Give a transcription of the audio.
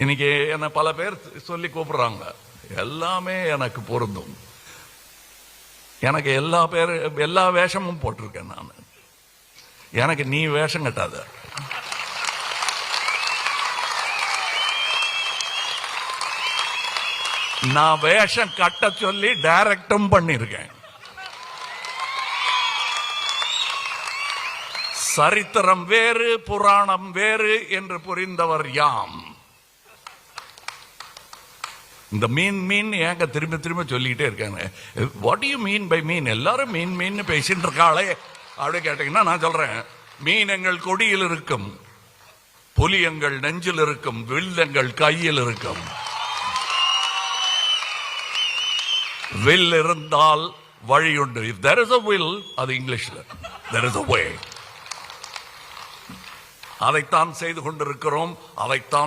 இன்னைக்கு என்ன பல பேர் சொல்லி கூப்பிடுறாங்க, எல்லாமே எனக்கு பொருந்தும். எனக்கு எல்லா வேஷமும் போட்டிருக்கேன் நான். எனக்கு நீ வேஷம் கட்டாத. நான் வேஷம் கட்ட சொல்லி டைரக்டும் பண்ணிருக்கேன். சரித்திரம் வேறு புராணம் வேறு என்று புரிந்தவர் யாம். இந்த மீன் ஏங்க திரும்ப திரும்ப சொல்லிக்கிட்டே இருக்காங்க. வாட் யூ மீன் பை மீன்? எல்லாரும் மீன் பேசிட்டு இருக்காளே அப்படி கேட்டீங்கன்னா நான் சொல்றேன், மீன் எங்கள் கொடியில் இருக்கும், புலி எங்கள் நெஞ்சில் இருக்கும், வில் எங்கள் கையில் இருக்கும். வில் இருந்தால் வழி உண்டு. If there is a will, அது இங்கிலீஷ்ல there is a way. அதைத்தான் செய்து கொண்டிருக்கிறோம், அதைத்தான்